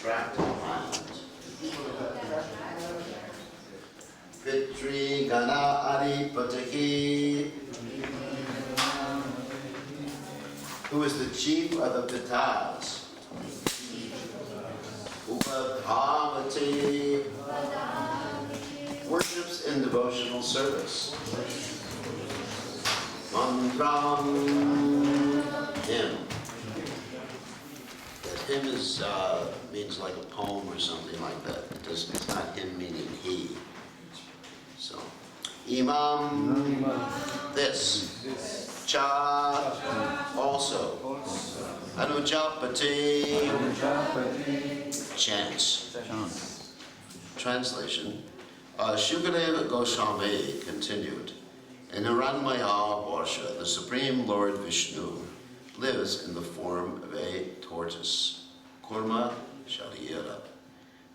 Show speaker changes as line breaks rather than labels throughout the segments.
tract of land. Pitri Gana Adipatahi, who is the chief of the Pitas. Upadhavati, worships in devotional service. Mantram, hymn. That hymn is, means like a poem or something like that. It's not him meaning he. So, Imam, this. Cha, also. Anujapati, chants. Translation. Shukadeva Goswami continued, in Hiranmaya Varsha, the Supreme Lord Vishnu lives in the form of a tortoise, Kurma Sharira.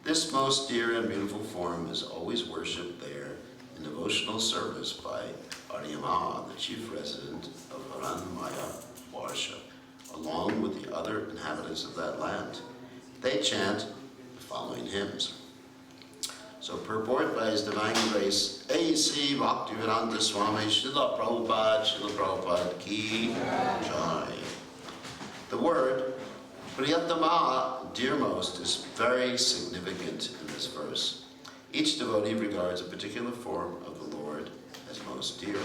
This most dear and beautiful form is always worshipped there in devotional service by Aryama, the chief resident of Hiranmaya Varsha, along with the other inhabitants of that land. They chant the following hymns. So purport by His Divine Grace, A.C. Bhaktivedanta Swami Srila Prabhupada Ki Jai. The word Priyatama, dearmost, is very significant in this verse. Each devotee regards a particular form of the Lord as most dear.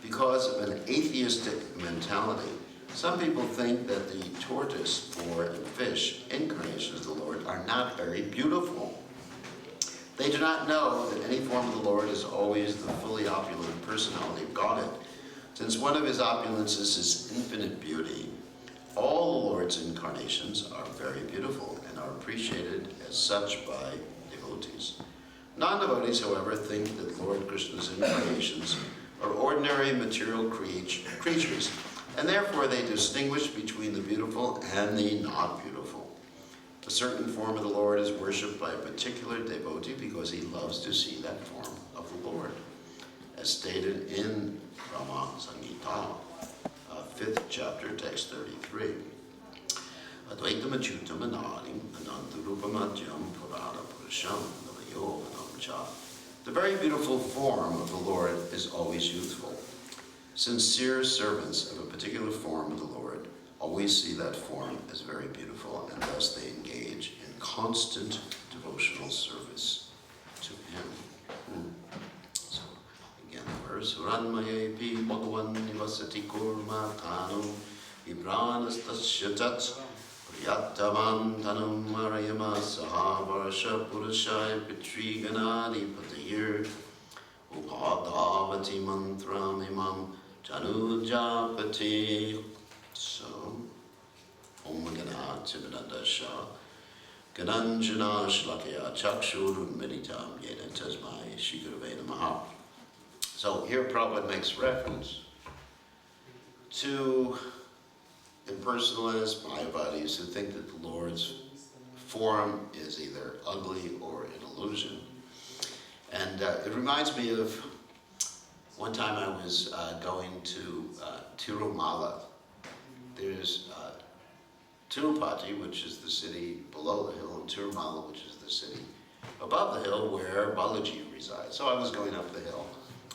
Because of an atheistic mentality, some people think that the tortoise, boar, and fish incarnations of the Lord are not very beautiful. They do not know that any form of the Lord is always the fully opulent personality of Godhead, since one of his opulences is infinite beauty. All the Lord's incarnations are very beautiful and are appreciated as such by devotees. Non-devotees, however, think that Lord Krishna's incarnations are ordinary material creatures, and therefore they distinguish between the beautiful and the not beautiful. A certain form of the Lord is worshipped by a particular devotee because he loves to see that form of the Lord, as stated in Brahma Samhita, 5th chapter, text 33. Advaitam achyutam anadim anantarupam adyam purana purusham navayo anamcha. The very beautiful form of the Lord is always youthful. Sincere servants of a particular form of the Lord always see that form as very beautiful, and thus they engage in constant devotional service to him. So, again, the verse, Hiranmayepi Bhagavan Nivasati Kurma Tanu Ibranastasya Tat Priyatavam Tanum Marayama Sahavarsha Purushaya Pitri Ganadi Patahir Upadavati Mantram Imam Janujapati. So, Om Gana Tivinadasha Gananjana Shlakaya Chakshurun Meditam Yena Tasmai Shigurveda Maha. So here Prabhupada makes reference to impersonalists, Mayavadis, who think that the Lord's form is either ugly or an illusion. And it reminds me of one time I was going to Tirumala. There's Tirupati, which is the city below the hill, and Tirumala, which is the city above the hill where Balaji resides. So I was going up the hill.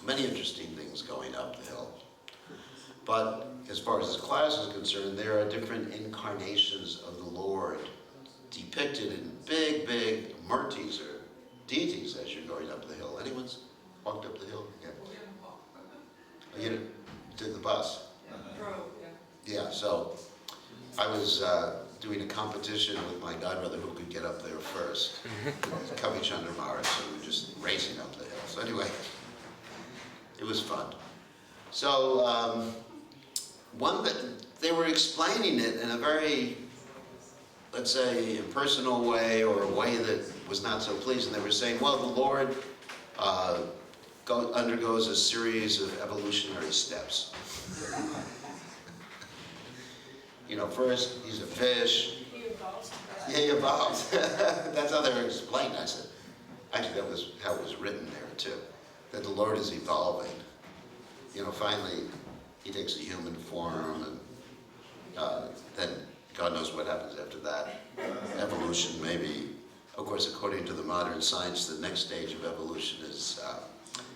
Many interesting things going up the hill. But as far as this class is concerned, there are different incarnations of the Lord depicted in big, big murtis or deities as you're going up the hill. Anyone's walked up the hill? Yeah. Oh, you did the bus? Yeah, so I was doing a competition with my godbrother who could get up there first. Kavi Chandramara, so we were just racing up the hill. So anyway, it was fun. So they were explaining it in a very, let's say, impersonal way, or a way that was not so pleasing. They were saying, well, the Lord undergoes a series of evolutionary steps. You know, first he's a fish. He evolves. Yeah, he evolves. That's how they were explained. I said, actually, that was how it was written there too. That the Lord is evolving. You know, finally, he takes a human form, and then God knows what happens after that. Evolution. evolution, maybe, of course, according to the modern science, the next stage of evolution is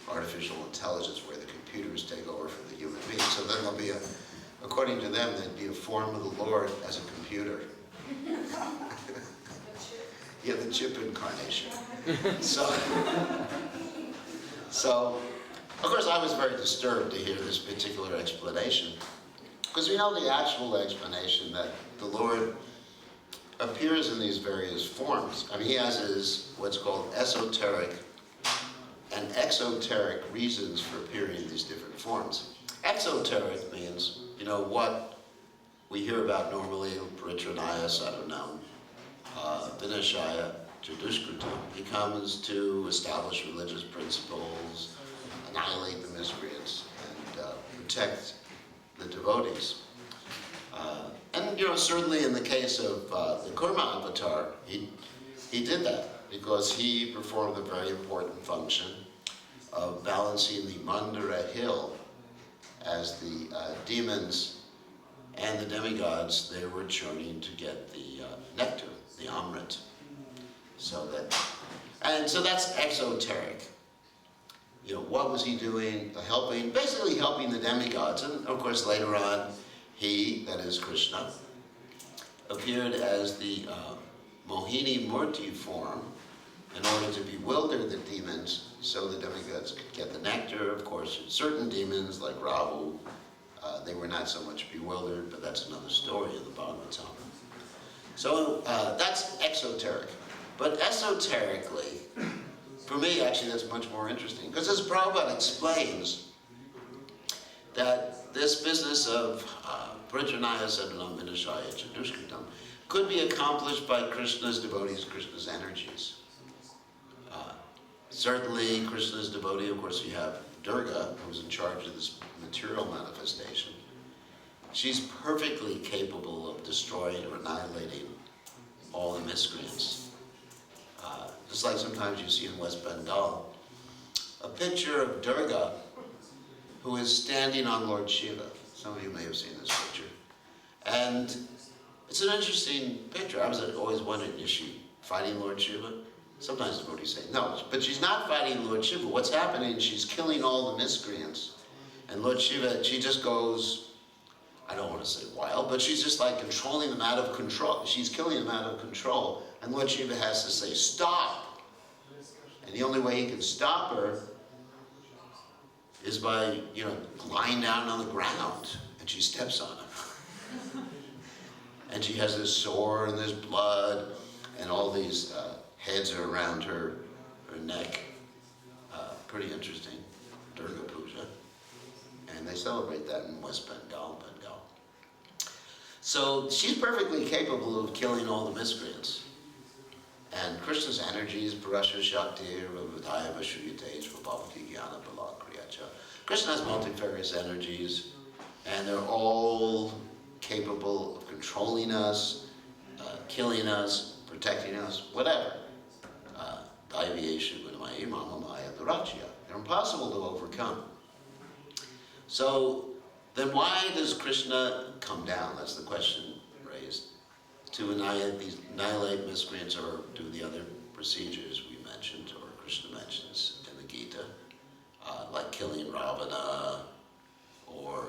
artificial intelligence, where the computers take over for the human being. So then there'll be according to them, there'd be a form of the Lord as a computer. Yeah, the chip incarnation. So, of course, I was very disturbed to hear this particular explanation, because we know the actual explanation that the Lord appears in these various forms. I mean, he has his, what's called esoteric and exoteric reasons for appearing in these different forms. Exoteric means, you know, what we hear about normally, Paritranaya, Sadhanam, Vinashaya, Jadushkritam. He comes to establish religious principles, annihilate the miscreants, and protect the devotees. And, you know, certainly in the case of the Kurma avatar, he did that, because he performed a very important function of balancing the Mandara hill as the demons and the demigods, they were churning to get the nectar, the Amrit. So that's exoteric. You know, what was he doing? Basically helping the demigods. And of course later on, he, that is Krishna, appeared as the Mohini Murti form in order to bewilder the demons so the demigods could get the nectar. Of course, certain demons like Rahu, they were not so much bewildered, but that's another story in the Bhagavatam. So that's exoteric. But esoterically, for me actually that's much more interesting, because as Prabhupada explains, that this business of Paritranaya Sadhanam Vinashaya Chadushkritam could be accomplished by Krishna's devotees, Krishna's energies. Certainly, Krishna's devotee, of course, you have Durga, who's in charge of this material manifestation. She's perfectly capable of destroying or annihilating all the miscreants. Just like sometimes you see in West Bengal, a picture of Durga who is standing on Lord Shiva. Some of you may have seen this picture. And it's an interesting picture. I was always wondering, is she fighting Lord Shiva? Sometimes the devotees say, no, but she's not fighting Lord Shiva. What's happening, she's killing all the miscreants. And Lord Shiva, she just goes, I don't want to say wild, but she's just like controlling them out of control. She's killing them out of control. And Lord Shiva has to say, stop. And the only way he can stop her is by, you know, lying down on the ground. And she steps on him. And she has this sore and there's blood and all these heads are around her neck. Pretty interesting. Durga Puja. And they celebrate that in West Bengal. So she's perfectly capable of killing all the miscreants. And Krishna's energies, Parasya Shakti, Vavadaya Vashuyate, Svabhavaki Jnana Bala Kriyacha. Krishna has multifarious energies, and they're all capable of controlling us, killing us, protecting us, whatever. They're impossible to overcome. So then why does Krishna come down? That's the question raised. To annihilate miscreants or do the other procedures we mentioned, or Krishna mentions in the Gita, like killing Ravana, or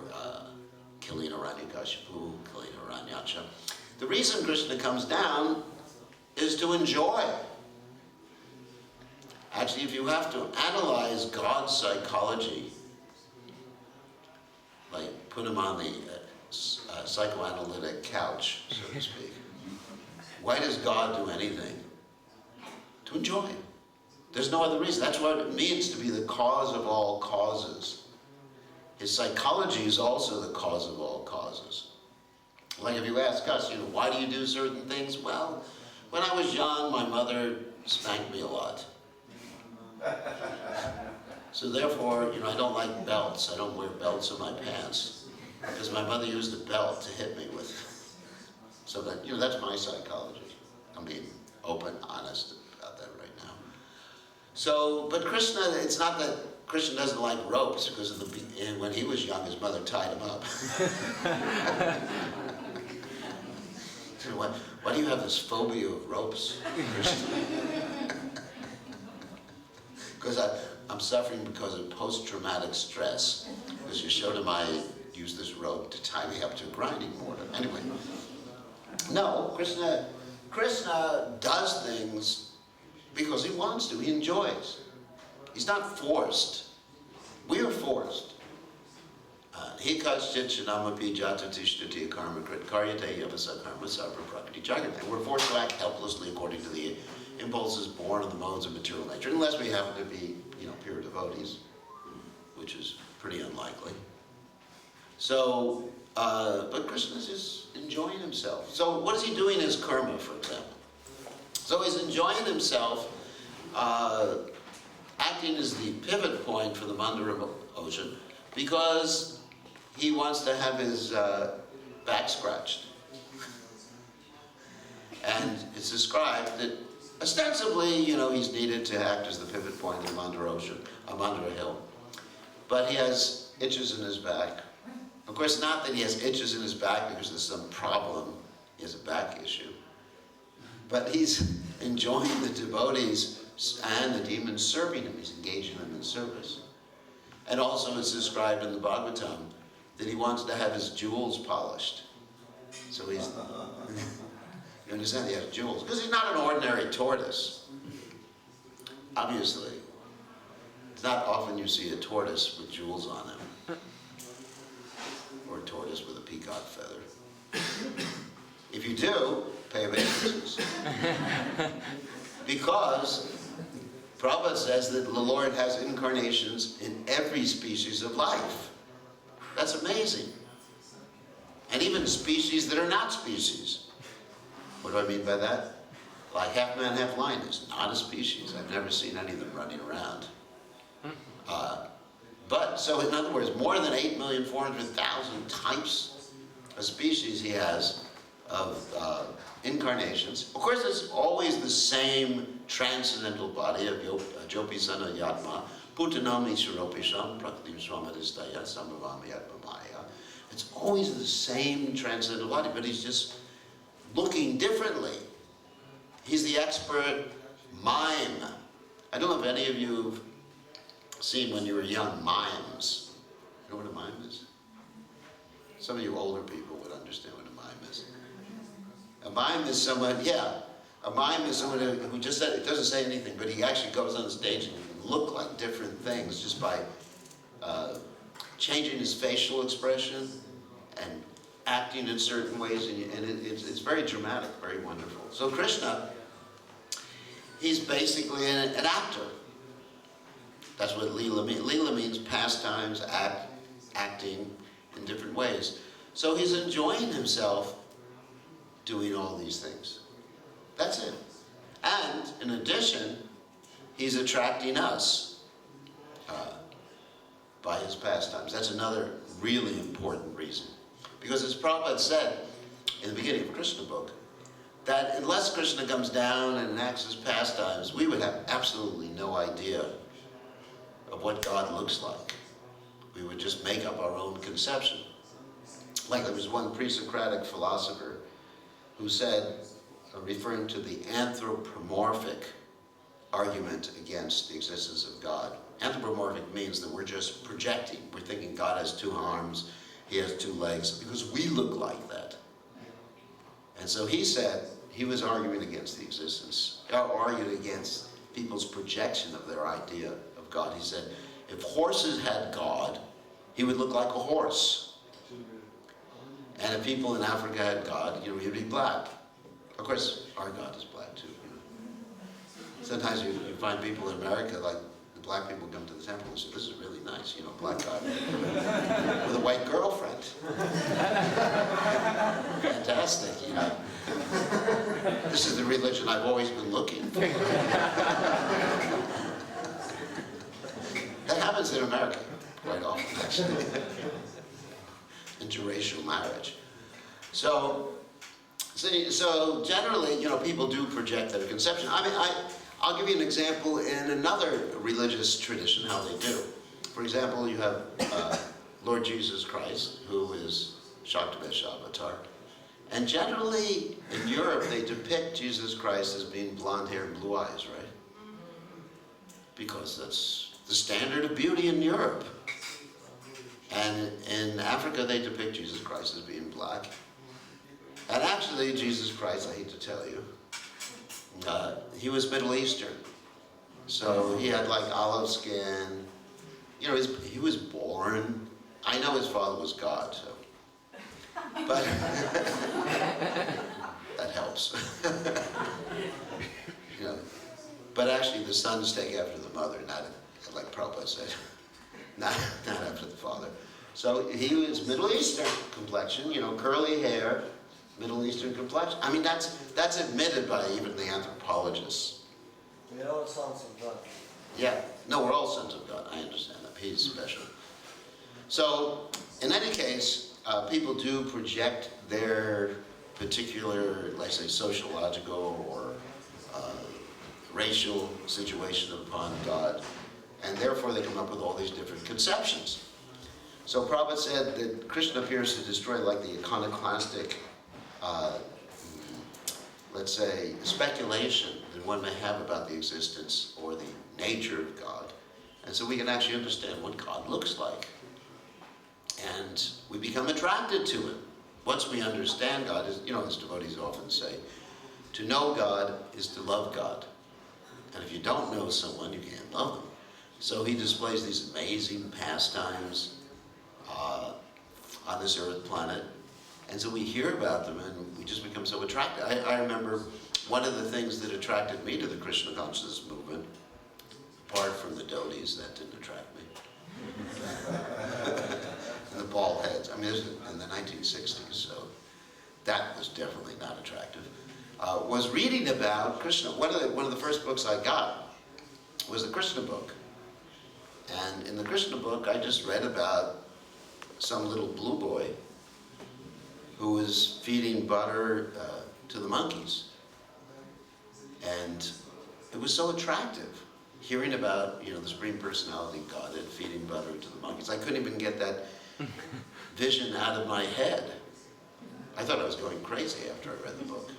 killing Aranyakashipu, killing Aranyaksha. The reason Krishna comes down is to enjoy. Actually, if you have to analyze God's psychology, like put him on the psychoanalytic couch, so to speak, why does God do anything? To enjoy. There's no other reason. That's what it means to be the cause of all causes. His psychology is also the cause of all causes. Like if you ask us, you know, why do you do certain things? Well, when I was young, my mother spanked me a lot. So therefore, you know, I don't like belts. I don't wear belts on my pants because my mother used a belt to hit me with. So that, you know, that's my psychology. I'm being open, honest about that right now. So, but Krishna, it's not that Krishna doesn't like ropes, because of when he was young, his mother tied him up. Why do you have this phobia of ropes? Because I'm suffering because of post-traumatic stress. Because Yashoda used this rope to tie me up to a grinding mortar. Anyway, no, Krishna does things because he wants to, he enjoys. He's not forced. We are forced. He kaschit shanamapi jata tishtati karma krit karyate yavasa karma sabra prakriti jagate. We're forced to act helplessly according to the impulses born of the modes of material nature, unless we happen to be, pure devotees, which is pretty unlikely. So, but Krishna is just enjoying himself. So what is he doing as karma, for example? So he's enjoying himself, acting as the pivot point for the Mandara ocean, because he wants to have his back scratched. And it's described that ostensibly, he's needed to act as the pivot point of the Mandara hill. But he has itches in his back. Of course, not that he has itches in his back because there's some problem. He has a back issue. But he's enjoying the devotees and the demons serving him. He's engaging them in service. And also it's described in the Bhagavatam that he wants to have his jewels polished. So he's, you understand, he has jewels. Because he's not an ordinary tortoise. Obviously. It's not often you see a tortoise with jewels on him. Or a tortoise with a peacock feather. If you do, pay obeisances. Because Prabhupada says that the Lord has incarnations in every species of life. That's amazing. And even species that are not species. What do I mean by that? Like half man, half lion is not a species. I've never seen any of them running around. But, so in other words, more than 8,400,000 types of species he has of incarnations. Of course, it's always the same transcendental body of Jopisana Yatma, Putanami Suropisham, Praktim Swamadistaya, Samavami Yatmamaya. It's always the same transcendental body, but he's just looking differently. He's the expert mime. I don't know if any of you have seen when you were young mimes. You know what a mime is? Some of you older people would understand what a mime is. A mime is someone, a mime is someone who just said, it doesn't say anything, but he actually goes on the stage and can look like different things just by changing his facial expression and acting in certain ways, and it's very dramatic, very wonderful. So Krishna, he's basically an actor. That's what Leela means. Leela means pastimes, acting in different ways. So he's enjoying himself doing all these things. That's it. And in addition, he's attracting us by his pastimes. That's another really important reason. Because as Prabhupada said in the beginning of Krishna book, that unless Krishna comes down and enacts his pastimes, we would have absolutely no idea of what God looks like. We would just make up our own conception. Like there was one pre-Socratic philosopher who said, referring to the anthropomorphic argument against the existence of God. Anthropomorphic means that we're just projecting. We're thinking God has two arms, he has two legs, because we look like that. And so he said, he was arguing against the existence, arguing against people's projection of their idea of God. He said, if horses had God, he would look like a horse. And if people in Africa had God, he'd be black. Of course, our God is black too. Sometimes you find people in America, like the black people come to the temple and say, this is really nice, black God with a white girlfriend. Fantastic, This is the religion I've always been looking for. That happens in America quite often, actually. Interracial marriage. So generally, people do project their conception. I mean, I'll give you an example in another religious tradition, how they do. For example, you have Lord Jesus Christ, who is Shaktavesh avatar, And generally, in Europe, they depict Jesus Christ as being blonde hair and blue eyes, right? Because that's the standard of beauty in Europe. And in Africa, they depict Jesus Christ as being black. And actually, Jesus Christ, I hate to tell you, he was Middle Eastern. So he had like olive skin. You know, he was born. I know his father was God, so. But that helps. You know, but actually, the sons take after the mother, not like Prabhupada said, not after the father. So he was Middle Eastern complexion, you know, curly hair, Middle Eastern complexion. I mean, that's admitted by even the anthropologists.
We're all sons of God.
Yeah, no, we're all sons of God. I understand that. He's special. So, in any case, people do project their particular, let's say, sociological or racial situation upon God, and therefore they come up with all these different conceptions. So Prabhupada said that Krishna appears to destroy like the iconoclastic, let's say, speculation that one may have about the existence or the nature of God. And so we can actually understand what God looks like. And we become attracted to Him. Once we understand God, as, you know, as devotees often say, to know God is to love God. And if you don't know someone, you can't love them. So He displays these amazing pastimes on this earth planet. And so we hear about them and we just become so attracted. I remember one of the things that attracted me to the Krishna consciousness movement, apart from the dhotis, that didn't attract me. And the bald heads. I mean, this was in the 1960s, so that was definitely not attractive. Was reading about Krishna. One of the first books I got was the Krishna book. And in the Krishna book, I just read about some little blue boy who was feeding butter to the monkeys. And it was so attractive, hearing about, you know, the Supreme Personality of God and feeding butter to the monkeys. I couldn't even get that vision out of my head. I thought I was going crazy after I read the book.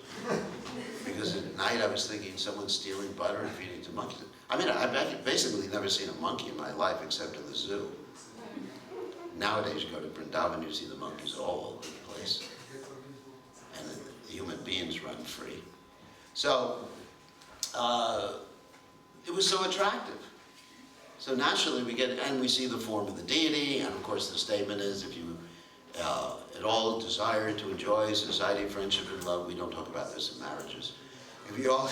Because at night I was thinking someone's stealing butter and feeding it to monkeys. I mean, I've basically never seen a monkey in my life except in the zoo. Nowadays you go to Vrindavan, you see the monkeys all over the place. And the human beings run free. So, it was so attractive. So naturally we see the form of the deity, and of course the statement is, if you at all desire to enjoy society, friendship, and love, we don't talk about this in marriages. If you all,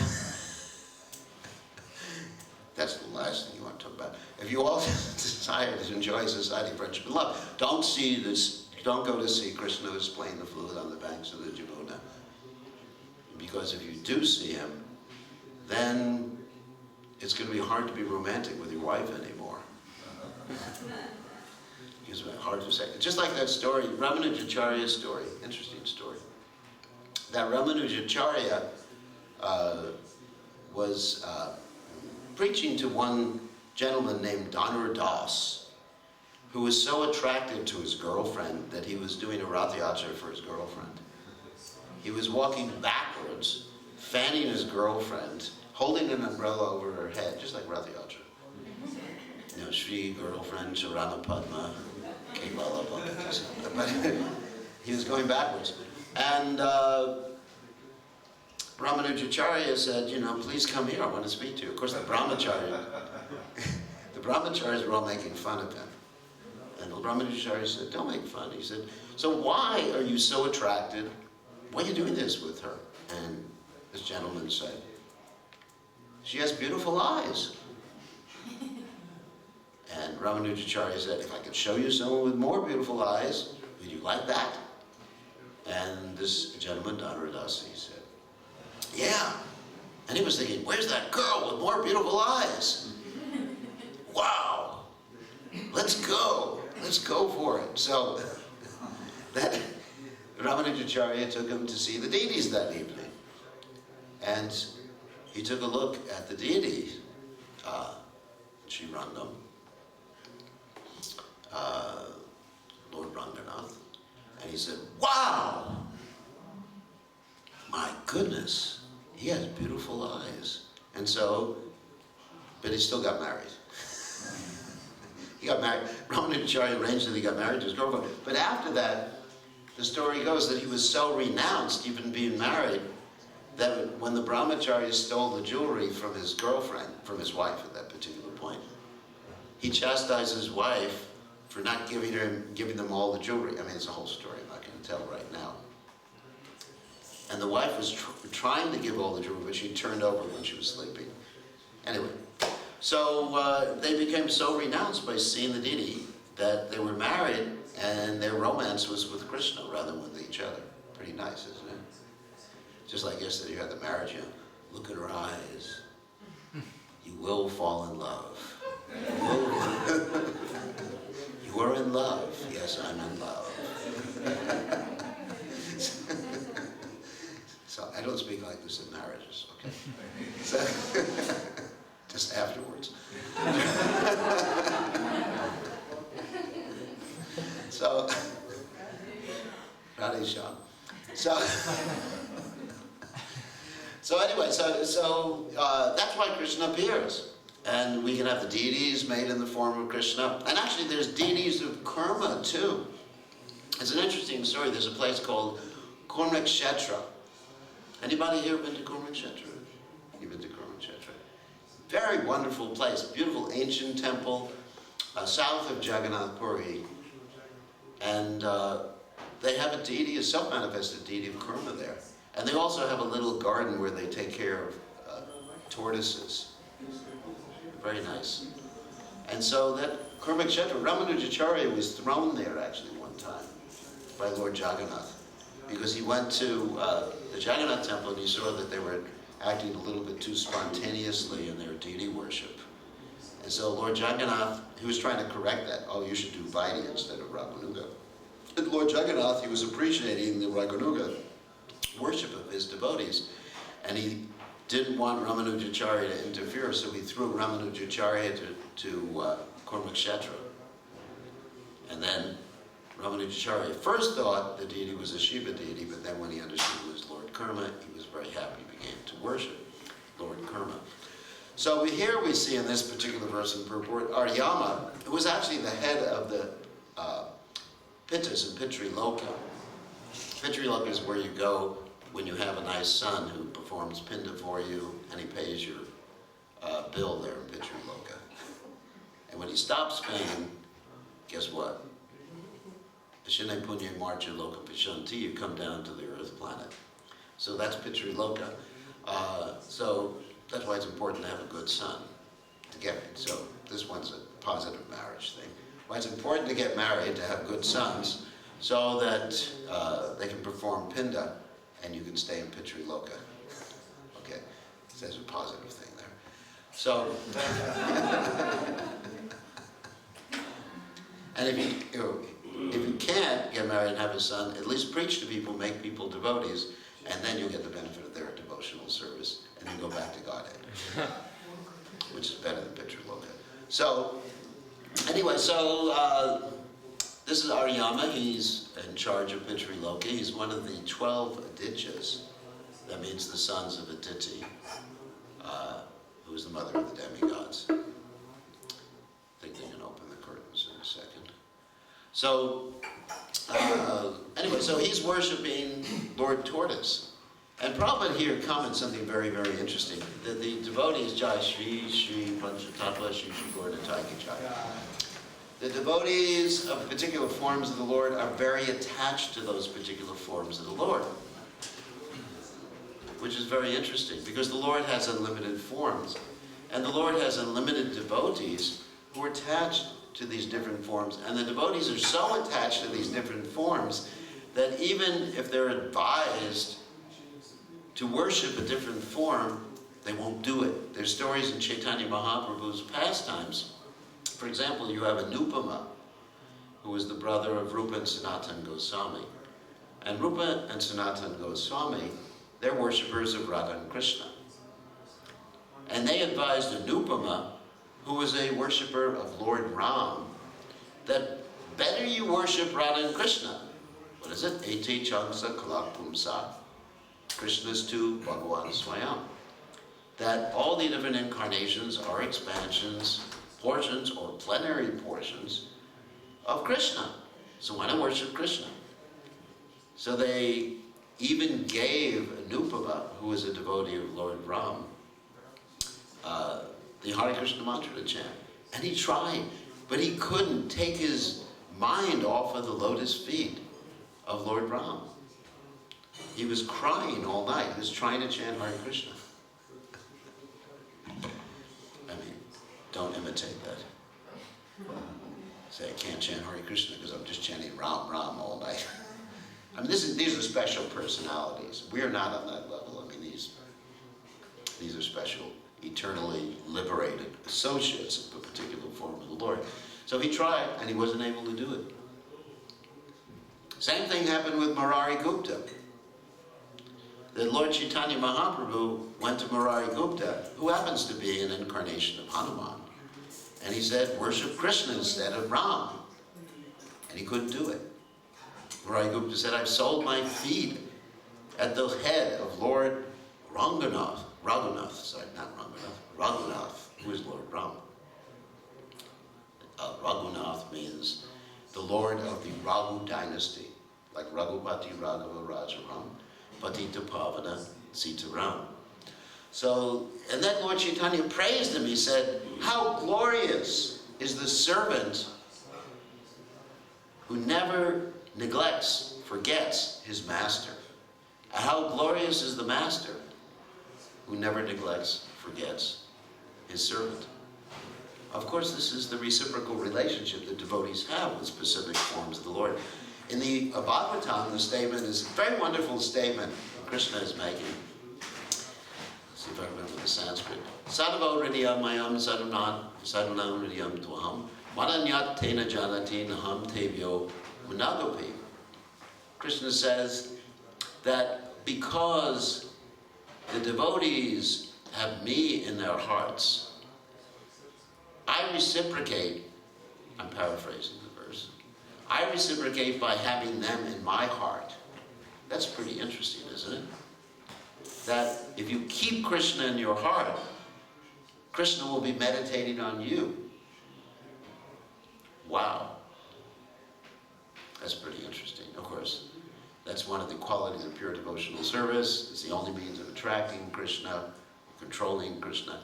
that's the last thing you want to talk about. If you all desire to enjoy society, friendship, and love, don't go to see Krishna who's playing the flute on the banks of the Ljubljana. Because if you do see him, then it's going to be hard to be romantic with your wife anymore. It's hard to say. Just like that story, Ramanujacharya's story, interesting story. That Ramanujacharya was preaching to one gentleman named Dhanur Das, who was so attracted to his girlfriend that he was doing a Rathayatra for his girlfriend. He was walking backwards, fanning his girlfriend, holding an umbrella over her head, just like Rathayatra. You know, Shri girlfriend, Charana Padma, Kevala Bhakti. But he was going backwards. And Ramanujacharya said, you know, please come here, I want to speak to you. Of course, the brahmacharis were all making fun of him. And the Ramanujacharya said, don't make fun. He said, so why are you so attracted? Why are you doing this with her? And this gentleman said, she has beautiful eyes. And Ramanujacharya said, if I could show you someone with more beautiful eyes, would you like that? And this gentleman, Dhanur Das, he said, yeah. And he was thinking, where's that girl with more beautiful eyes? Wow. Let's go for it. So that Ramanujacharya took him to see the deities that evening. And he took a look at the deity, Sri Rangam, Lord Ranganath, and he said, wow, goodness, he has beautiful eyes. And so, but he still got married. He got married. Ramanujacharya arranged that he got married to his girlfriend. But after that, the story goes that he was so renounced, even being married, that when the brahmacharya stole the jewelry from his girlfriend, from his wife at that particular point, he chastised his wife for not giving them all the jewelry. I mean, it's a whole story. I'm not going to tell right now. And the wife was trying to give all the jewelry, but she turned over when she was sleeping. Anyway, so they became so renounced by seeing the deity that they were married, and their romance was with Krishna rather than with each other. Pretty nice, isn't it? Just like yesterday, you had the marriage, look at her eyes. You will fall in love. You are in love. Yes, I'm in love. So I don't speak like this in marriages, okay? So, just afterwards. So, Radhe Shyam. So anyway, so that's why Krishna appears. And we can have the deities made in the form of Krishna. And actually there's deities of Kurma too. It's an interesting story. There's a place called Kurma. Anybody here been to Kurma? You've been to Kurma? Very wonderful place. Beautiful ancient temple south of Jagannath Puri. And they have a deity, a self-manifested deity of Kurma there. And they also have a little garden where they take care of tortoises. Very nice. And so that Kurma, Ramanujacharya was thrown there actually one time by Lord Jagannath, because he went to the Jagannath temple and he saw that they were acting a little bit too spontaneously in their deity worship. And so Lord Jagannath, he was trying to correct that. Oh, you should do Vaidya instead of Raganuga. And Lord Jagannath, he was appreciating the Raganuga worship of his devotees, and he didn't want Ramanujacharya to interfere, so he threw Ramanujacharya to Kurma. And then Ramanujacharya first thought the deity was a Shiva deity, but then when he understood it was Lord Kurma, he was very happy, began to worship Lord Kurma. So here we see in this particular verse in purport, Aryama, who was actually the head of the Pittas in Pitriloka. Pitriloka is where you go when you have a nice son who performs pinda for you, and he pays your bill there in Pitriloka. And when he stops paying, guess what? Ashine Punya Marcha Loka Pishanti, you come down to the earth planet. So that's Pitriloka. So that's why it's important to have a good son to get married. So this one's a positive marriage thing. Why it's important to get married, to have good sons, so that they can perform pinda and you can stay in Pitriloka. Okay, so there's a positive thing there. So, and if you can't get married and have a son, at least preach to people, make people devotees, and then you'll get the benefit of their devotional service, and then go back to Godhead, which is better than Pitriloka. So, anyway, so this is Aryama. He's in charge of Pitriloka. He's one of the 12 Adityas. That means the sons of Aditi, who is the mother of the demigods. I think they can open the curtains in a second. So, anyway, so he's worshiping Lord Tortoise. And Prabhupada here comments something very, very interesting. That the devotees, Jai Shri, Shri, Panchatattva, Shri, Shri Gauranatai Ki Jai. The devotees of particular forms of the Lord are very attached to those particular forms of the Lord. Which is very interesting, because the Lord has unlimited forms. And the Lord has unlimited devotees who are attached to these different forms. And the devotees are so attached to these different forms that even if they're advised to worship a different form, they won't do it. There's stories in Chaitanya Mahaprabhu's pastimes. For example, you have Anupama, who was the brother of Rupa and Sanatana Goswami. And Rupa and Sanatana Goswami, they're worshippers of Radha and Krishna. And they advised Anupama, who was a worshipper of Lord Ram, that better you worship Radha and Krishna. What is it? Eti Changsa Kalak Pumsa. Krishnastu Bhagavan Swayam. That all the different incarnations are expansions, portions, or plenary portions of Krishna. So why not worship Krishna? So they even gave Anupama, who was a devotee of Lord Ram, the Hare Krishna mantra to chant. And he tried, but he couldn't take his mind off of the lotus feet of Lord Ram. He was crying all night. He was trying to chant Hare Krishna. I mean, don't imitate that. Say, I can't chant Hare Krishna because I'm just chanting Ram Ram all night. I mean, these are special personalities. We are not on that level. I mean, these are special, eternally liberated associates of a particular form of the Lord. So he tried, and he wasn't able to do it. Same thing happened with Murari Gupta. The Lord Chaitanya Mahaprabhu went to Murari Gupta, who happens to be an incarnation of Hanuman. And he said, worship Krishna instead of Ram. And he couldn't do it. Murari Gupta said, I've sold my feet at the head of Lord Raghunath, who is Lord Ram. Raghunath means the Lord of the Raghu dynasty, like Raghupati Raghava Rajaram, Patita Pavana Sitaram. So, and then Lord Chaitanya praised him. He said, how glorious is the servant who never neglects, forgets his master. And how glorious is the master who never neglects, forgets his servant. Of course, this is the reciprocal relationship that devotees have with specific forms of the Lord. In the Bhagavatam, the statement is a very wonderful statement Krishna is making. Let's see if I remember the Sanskrit. Sadhavo hridiyam mayam sadhanam hridiyam tvaham madanyat tena janati naham tevyo munagapi. Krishna says that because the devotees have me in their hearts, I reciprocate, I'm paraphrasing the verse, I reciprocate by having them in my heart. That's pretty interesting, isn't it? That if you keep Krishna in your heart, Krishna will be meditating on you. Wow. That's pretty interesting. Of course, that's one of the qualities of pure devotional service. It's the only means of attracting Krishna, controlling Krishna.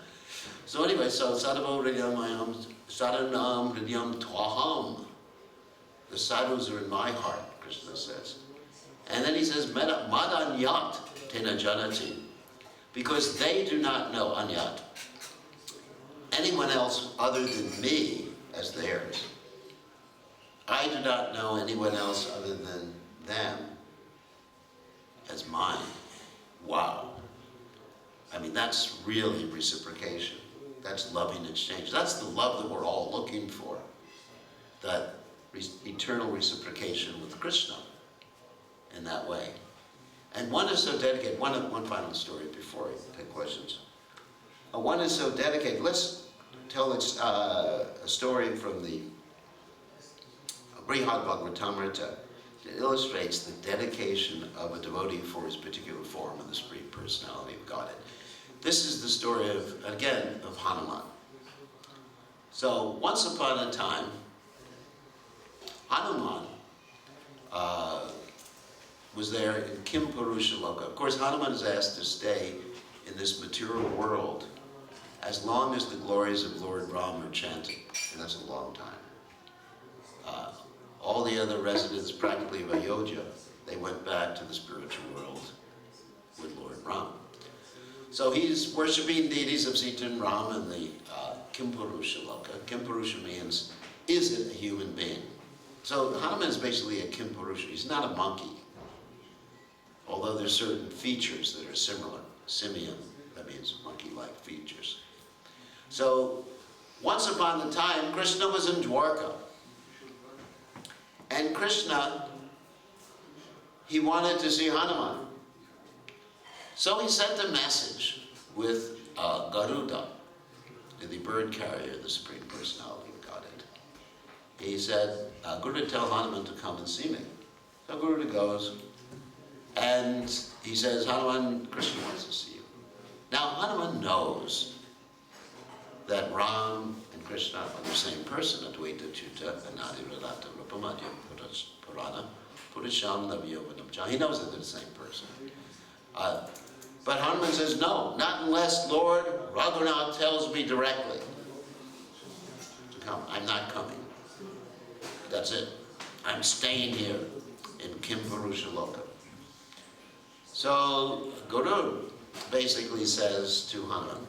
So anyway, so sadhavo hridiyam mayam sadhanam hridiyam tvaham. The sadhus are in my heart, Krishna says. And then he says, madanyat tena janati. Because they do not know, anyat, anyone else other than me as theirs. I do not know anyone else other than them as mine. Wow. I mean, that's really reciprocation. That's loving exchange. That's the love that we're all looking for. That eternal reciprocation with Krishna in that way. And one is so dedicated. One final story before I take questions. One is so dedicated. Let's tell a story from the Brihad Bhagavatamrita that illustrates the dedication of a devotee for his particular form of the Supreme Personality of Godhead. This is the story of, again, of Hanuman. So, once upon a time, Hanuman was there in Kim Purusha Loka. Of course, Hanuman is asked to stay in this material world as long as the glories of Lord Ram are chanted, and that's a long time. All the other residents, practically of Ayodhya, they went back to the spiritual world with Lord Ram. So he's worshipping deities of Sita and Ram in the Kimpurusha Loka. Kimpurusha means, is it a human being? So Hanuman is basically a Kimpurusha. He's not a monkey. Although there's certain features that are similar. Simian, that means monkey-like features. So once upon a time, Krishna was in Dwarka. And Krishna, he wanted to see Hanuman. So he sent a message with Garuda, the bird carrier, the Supreme Personality of Godhead. He said, Garuda, tell Hanuman to come and see me. So Garuda goes, And he says, Hanuman, Krishna wants to see you. Now, Hanuman knows that Ram and Krishna are the same person, Advaita Chuta, Anadi Radhata Rupamadhyam Purana, Purisham Navyovanam. He knows that they're the same person. But Hanuman says, no, not unless Lord Raghunath tells me directly to come. I'm not coming. That's it. I'm staying here in Kimpurusha Loka. So Guru basically says to Hanuman,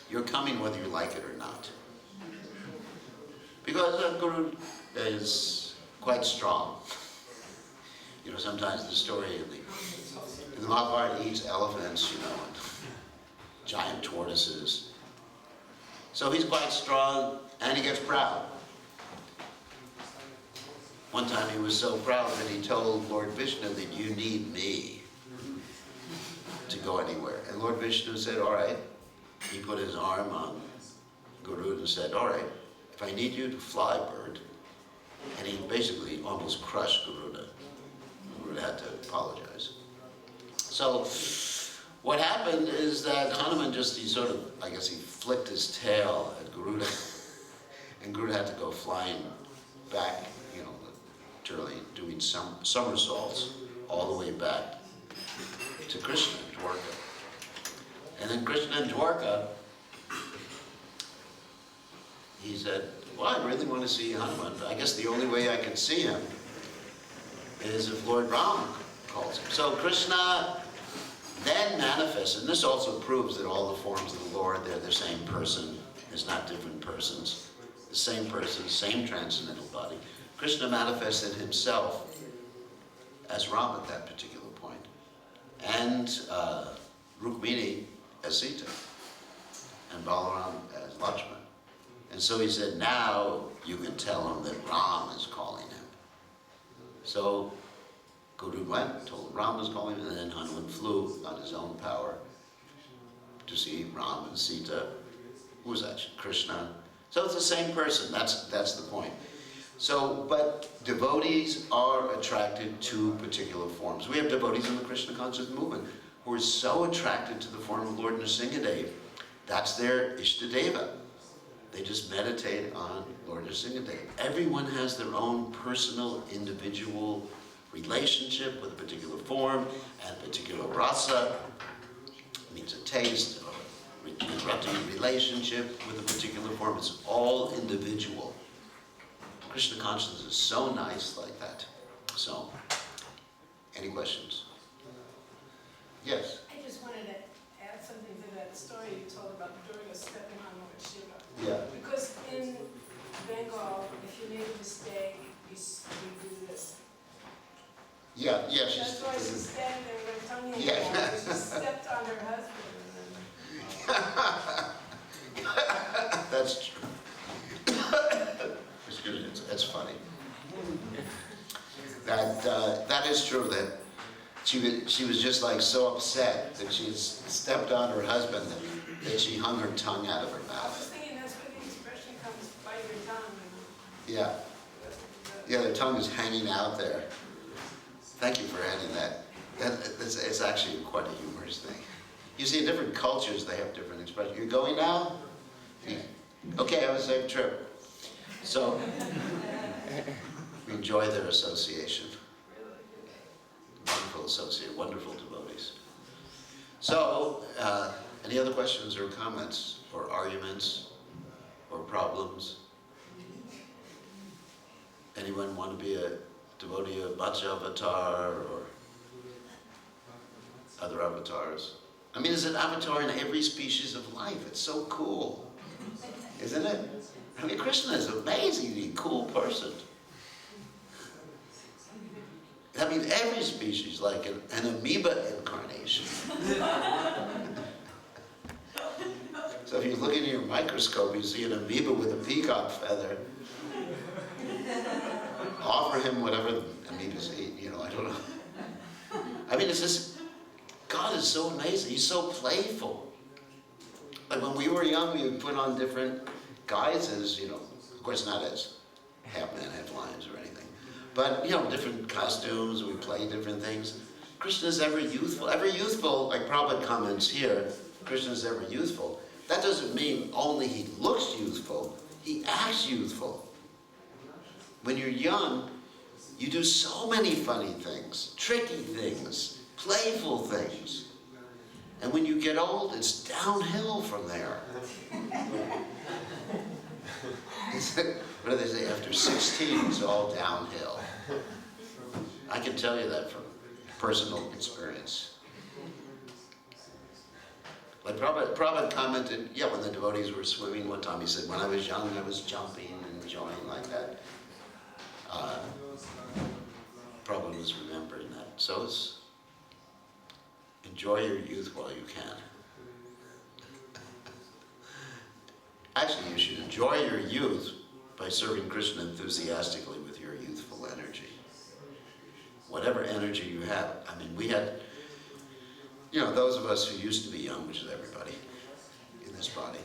you're coming whether you like it or not. Because Guru is quite strong. You know, sometimes the story in the Mahabharata, he eats elephants, you know, and giant tortoises. So he's quite strong, and he gets proud. One time he was so proud that he told Lord Vishnu that you need me to go anywhere. And Lord Vishnu said, all right. He put his arm on Garuda and said, all right, if I need you to fly, bird. And he basically almost crushed Garuda. Garuda had to apologize. So what happened is that Hanuman he sort of, I guess he flicked his tail at Garuda. And Garuda had to go flying back, you know, literally doing some somersaults all the way back to Krishna, Dwarka. And then Krishna in Dwarka, he said, well, I really want to see Hanuman. I guess the only way I can see him is if Lord Ram calls him. So Krishna then manifests, and this also proves that all the forms of the Lord, they're the same person. It's not different persons. The same person, same transcendental body. Krishna manifested himself as Ram at that particular point. And Rukmini as Sita, and Balaram as Lakshman. And so he said, now you can tell him that Ram is calling him. So Guru went, told Ram was calling him, and then Hanuman flew on his own power to see Ram and Sita, who was actually Krishna. So it's the same person, that's the point. So, but devotees are attracted to particular forms. We have devotees in the Krishna conscious movement who are so attracted to the form of Lord Nrsingadev. That's their Ishtadeva. They just meditate on Lord Nrsingadev. Everyone has their own personal, individual relationship with a particular form and a particular rasa. It means a taste, or a relationship with a particular form. It's all individual. Krishna consciousness is so nice like that. So, any questions? Yes?
I just wanted to add something to that story you told about Durga stepping on Lord Shiva.
Yeah.
Because in Bengal, if you make a mistake, you do this.
Yeah,
That's why she's standing there with her tongue hanging out, because she stepped on her husband.
That's true. That's funny. That is true, that she was just like so upset that she stepped on her husband that she hung her tongue out of her
I was
mouth.
thinking that's where the expression comes, bite your tongue.
Yeah. Yeah, their tongue is hanging out there. Thank you for adding that. It's actually quite a humorous thing. You see, in different cultures, they have different expressions. You're going now? Yeah. Okay, have a safe trip. So, we enjoy their association. Wonderful associate, wonderful devotees. So, any other questions or comments, or arguments, or problems? Anyone want to be a devotee of Matsya Avatar, or other avatars? I mean, there's an avatar in every species of life. It's so cool, isn't it? I mean, Krishna is an amazingly cool person. I mean, every species, like an amoeba incarnation. So if you look into your microscope, you see an amoeba with a peacock feather. Offer him whatever amoebas eat, you know, I don't know. I mean, it's just, God is so amazing. He's so playful. Like when we were young, we would put on different guises, you know, of course not as half man, half lions or anything. But, you know, different costumes, we play different things. Krishna's ever youthful. Ever youthful, like Prabhupada comments here, Krishna's ever youthful. That doesn't mean only he looks youthful, he acts youthful. When you're young, you do so many funny things, tricky things, playful things. And when you get old, it's downhill from there. What do they say? After 16, it's all downhill. I can tell you that from personal experience. Like Prabhupada commented, yeah, when the devotees were swimming one time, he said, when I was young, I was jumping and enjoying like that. Prabhupada was remembering that. So it's, enjoy your youth while you can. Actually, you should enjoy your youth by serving Krishna enthusiastically with your youthful energy. Whatever energy you have. I mean, we had, you know, those of us who used to be young, which is everybody in this body.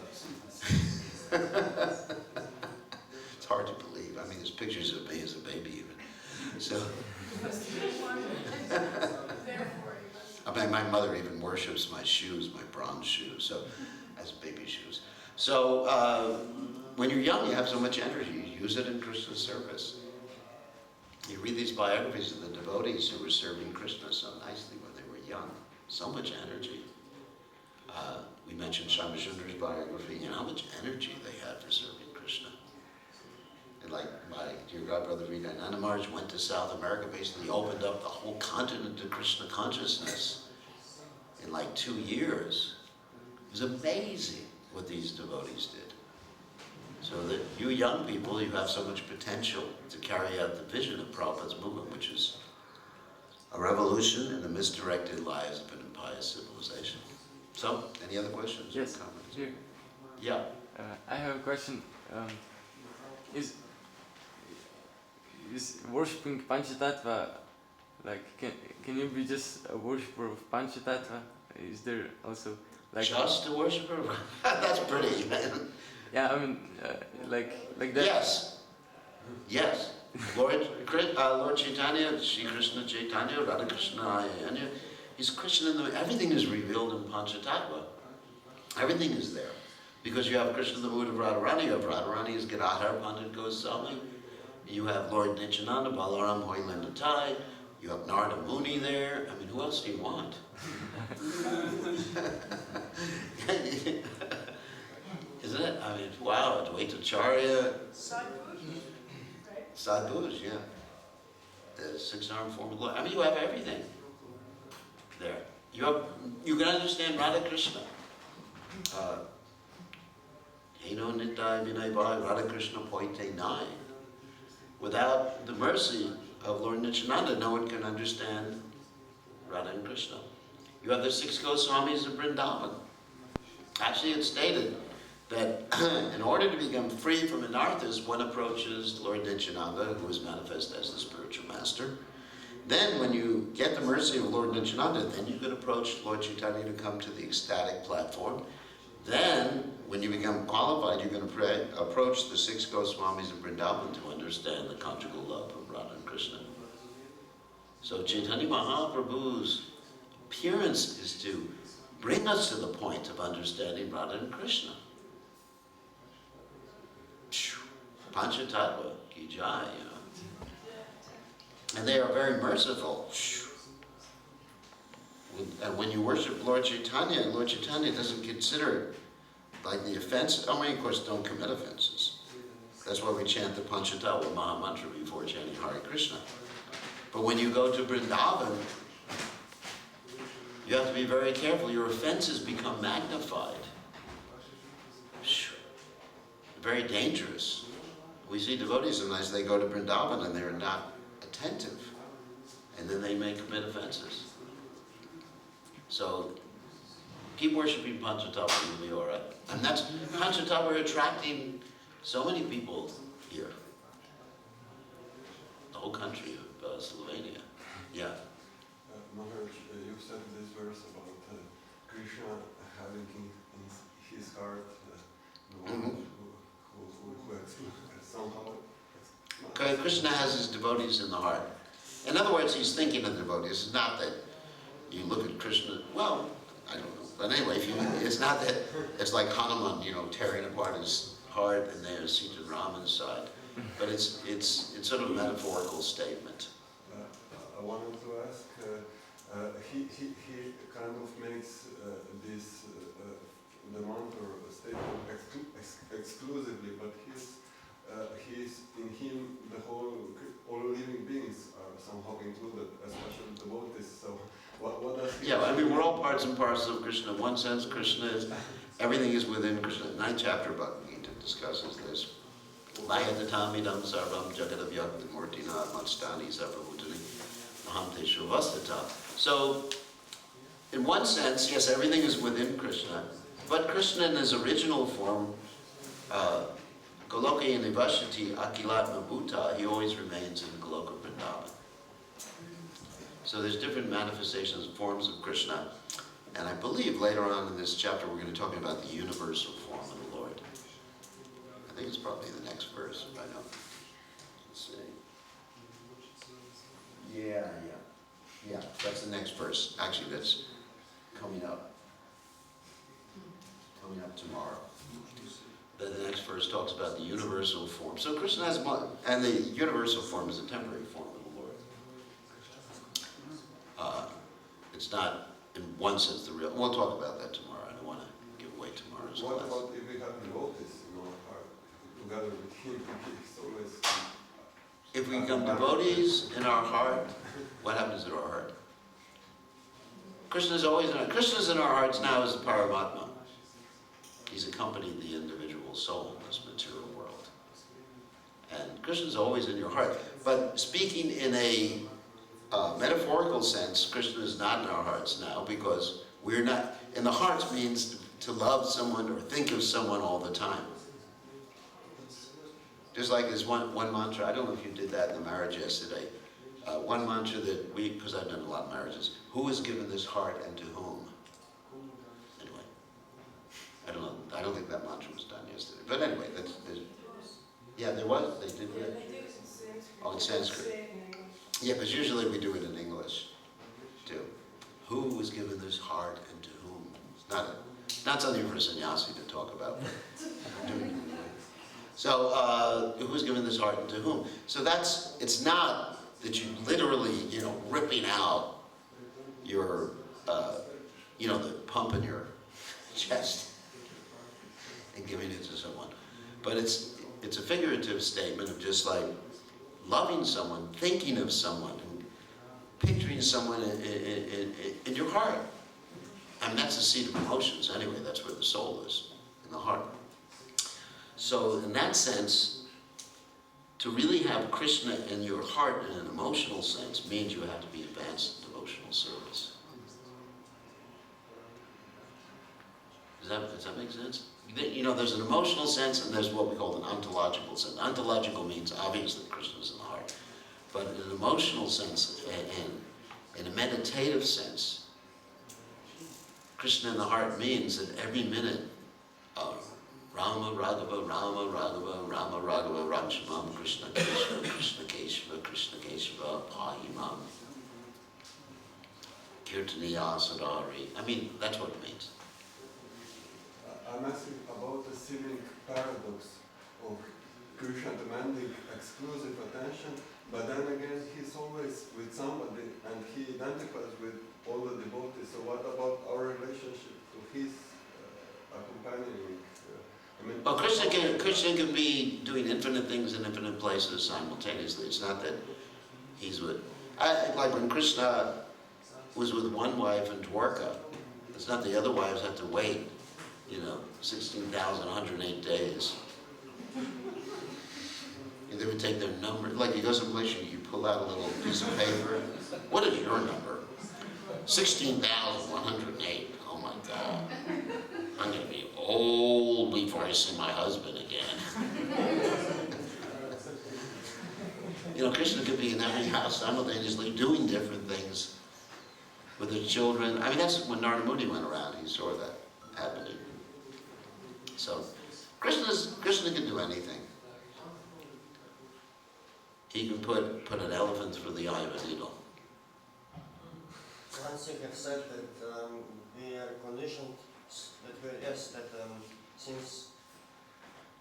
It's hard to believe. I mean, there's pictures of me as a baby even. So, I mean, my mother even worships my shoes, my bronze shoes, so as baby shoes. So, when you're young, you have so much energy. You use it in Krishna's service. You read these biographies of the devotees who were serving Krishna so nicely when they were young. So much energy. We mentioned Shamasundar's biography, you know, how much energy they had for serving Krishna. And like my dear godbrother Vijayananda Maharaj went to South America, basically opened up the whole continent to Krishna consciousness in like 2 years. It was amazing what these devotees did. So that you young people, you have so much potential to carry out the vision of Prabhupada's movement, which is a revolution in the misdirected lives of an impious civilization. So, any other questions
yes,
or comments?
Sure.
Yeah.
I have a question. Is worshipping Panchatattva, like, can you be just a worshipper of Panchatattva? Is there also like
Just a worshiper? That's pretty.
yeah, I mean, like that.
Yes. Yes. Lord Chaitanya, Sri Krishna Chaitanya, Radha Krishna, he's Krishna in the, everything is revealed in Panchatattva. Everything is there. Because you have Krishna in the mood of Radharani, you have Radharani as Gadadhar Pandit Goswami, you have Lord Nityananda, Balaram Hoylandatai, you have Narada Muni there. I mean, who else do you want? Isn't it? I mean, wow, Advaita Acharya. Sadhus, yeah. The six-armed form of the Lord. I mean, you have everything there. You can understand Radha Krishna. Eno Nitai Vinay Bhai Radha Krishna Poite Nai. Without the mercy of Lord Nityananda, no one can understand Radha and Krishna. You have the 6 Goswamis of Vrindavan. Actually, it's stated that in order to become free from anarthas, one approaches Lord Nityananda, who is manifest as the spiritual master. Then when you get the mercy of Lord Nityananda, then you can approach Lord Chaitanya to come to the ecstatic platform. Then, when you become qualified, you're going to approach the 6 Goswamis of Vrindavan to understand the conjugal love of Radha and Krishna. So Chaitanya Mahaprabhu's appearance is to bring us to the point of understanding Radha and Krishna. Panchatattva, ki jai, you know. And they are very merciful. And when you worship Lord Chaitanya doesn't consider like the offense. I mean, of course, don't commit offenses. That's why we chant the Panchatattva Maha Mantra before chanting Hare Krishna. But when you go to Vrindavan, you have to be very careful. Your offenses become magnified. Very dangerous. We see devotees sometimes they go to Vrindavan and they're not attentive. And then they may commit offenses. So keep worshiping Panchatattva, you'll be all right. And that's Panchatattva attracting so many people here. The whole country of Slovenia. Yeah.
Maharaj, you said this verse about Krishna having in his heart the one who somehow...
Okay, Krishna has his devotees in the heart. In other words, he's thinking of devotees. It's not that you look at Krishna, well, I don't know. But anyway, it's not that, it's like Hanuman, tearing apart his heart and there's Sita Rama's side. But it's sort of a metaphorical statement.
I wanted to ask, he kind of makes this the mantra statement exclusively, but he's in him all living beings are somehow included, especially devotees. So what does he?
Yeah, I mean we're all parts and parcels of Krishna. In one sense, Krishna is everything is within Krishna. 9th chapter Bhagavad Gita discusses this. Layatathamidam sarvam jagadavyakti murtina matstani sarvabhutani mahamte shuvastata. So, in one sense, yes, everything is within Krishna, but Krishna in his original form, Goloka Nivashati Akilatma Bhuta, he always remains in Goloka Vrindavan. So there's different manifestations, forms of Krishna, and I believe later on in this chapter we're going to be talking about the universal form of the Lord. I think it's probably the next verse, I know. Let's see. Yeah, that's the next verse. Actually, that's coming up tomorrow. Then the next verse talks about the universal form. So Krishna has one, and the universal form is a temporary form of the Lord. It's not, in one sense, the real. We'll talk about that tomorrow. I don't want to give away tomorrow's
What
class.
about if we have devotees in our heart together with him? He's always.
If we become devotees in our heart, what happens in our heart? Krishna's always in our hearts now as the Paramatma. He's accompanying the individual soul in this material world. And Krishna's always in your heart. But speaking in a metaphorical sense, Krishna is not in our hearts now because we're not, in the hearts means to love someone or think of someone all the time. Just like there's one mantra, I don't know if you did that in the marriage yesterday, one mantra that because I've done a lot of marriages, who has given this heart and to whom? Anyway, I don't know, I don't think that mantra was done yesterday. But anyway, there was, they did
Yeah,
that.
they do it in Sanskrit.
Oh, in Sanskrit.
Say it in English.
Yeah, because usually we do it in English, too. Who was given this heart and to whom? It's not something for a sannyasi to talk about. So, who's given this heart and to whom? So it's not that you literally, ripping out your, the pump in your chest and giving it to someone. But it's a figurative statement of just like loving someone, thinking of someone, and picturing someone in your heart. I mean, that's the seat of emotions anyway. That's where the soul is, in the heart. So in that sense, to really have Krishna in your heart in an emotional sense means you have to be advanced in devotional service. Does that make sense? There's an emotional sense and there's what we call an ontological sense. Ontological means obviously Krishna's in the heart. But in an emotional sense and in a meditative sense, Krishna in the heart means that every minute, Rama Raghava, Rama Raghava, Rama Raghava, Ramshamam, Krishna Keshava, Krishna Keshava, Krishna Keshava, Pahimam, Kirtaniya Sadari. I mean, that's what it means.
I'm asking about the seeming paradox of Krishna demanding exclusive attention, but then again he's always with somebody and he identifies with all the devotees. So what about our relationship to his accompanying?
Well, Krishna can be doing infinite things in infinite places simultaneously. It's not that he's with... like when Krishna was with one wife in Dwarka, it's not the other wives have to wait, 16,108 days. And they would take their number, like you go someplace, you pull out a little piece of paper. What is your number? 16,108. Oh my God. I'm going to be old before I see my husband again. Krishna could be in every house simultaneously doing different things with the children. I mean, that's when Narada Muni went around, he saw that happening. So, Krishna can do anything. He can put an elephant through the eye of a needle.
once you have said that we are conditioned, since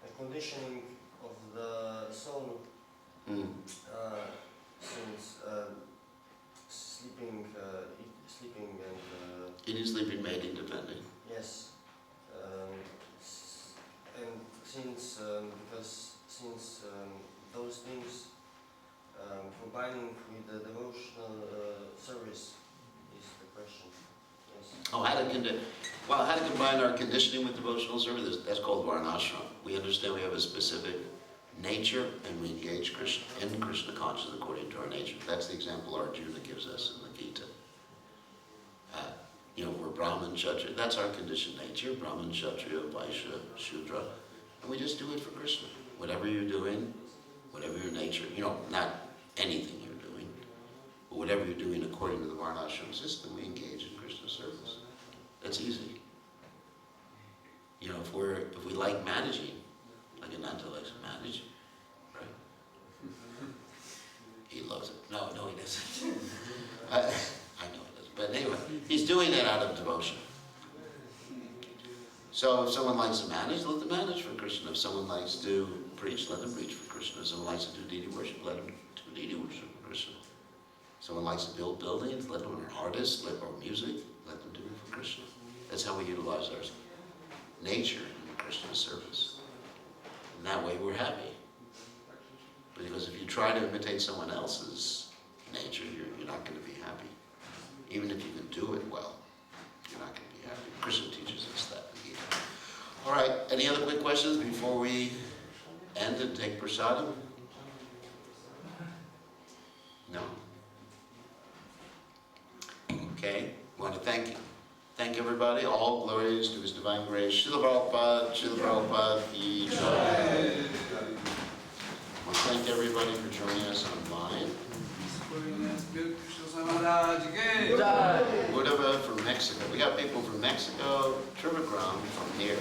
a conditioning of the soul, since sleeping and
Eating, sleeping, mating, depending.
yes, and since those things combining with the devotional service is the question. Yes.
Oh, how to combine our conditioning with devotional service? That's called varnashram. We understand we have a specific nature, and we engage Krishna in Krishna consciousness according to our nature. That's the example Arjuna gives us in the Gita. We're Brahman, Kshatriya. That's our conditioned nature. Brahman, Kshatriya, Vaishya, Shudra, and we just do it for Krishna. Whatever you're doing, whatever your nature. Not anything you're doing, but whatever you're doing according to the varnashram system, we engage in Krishna service. That's easy. If we like managing, like Ananta likes to manage, right? He loves it. No, he doesn't. I know he doesn't. But anyway, he's doing it out of devotion. So if someone likes to manage, let them manage for Krishna. If someone likes to preach, let them preach for Krishna. If someone likes to do deity worship, let them do deity worship for Krishna. If someone likes to build buildings, let them, or artists, or music, let them do it for Krishna. That's how we utilize our nature in Krishna's service. And that way we're happy. Because if you try to imitate someone else's nature, you're not going to be happy. Even if you can do it well, you're not going to be happy. Krishna teaches us that in Gita. All right, any other quick questions before we end and take prasadam? No? Okay, I want to thank everybody. All glories to His Divine Grace. Srila Prabhupada, ki jai. I want to thank everybody for joining us online. Budava from Mexico. We got people from Mexico, Trivigram from here.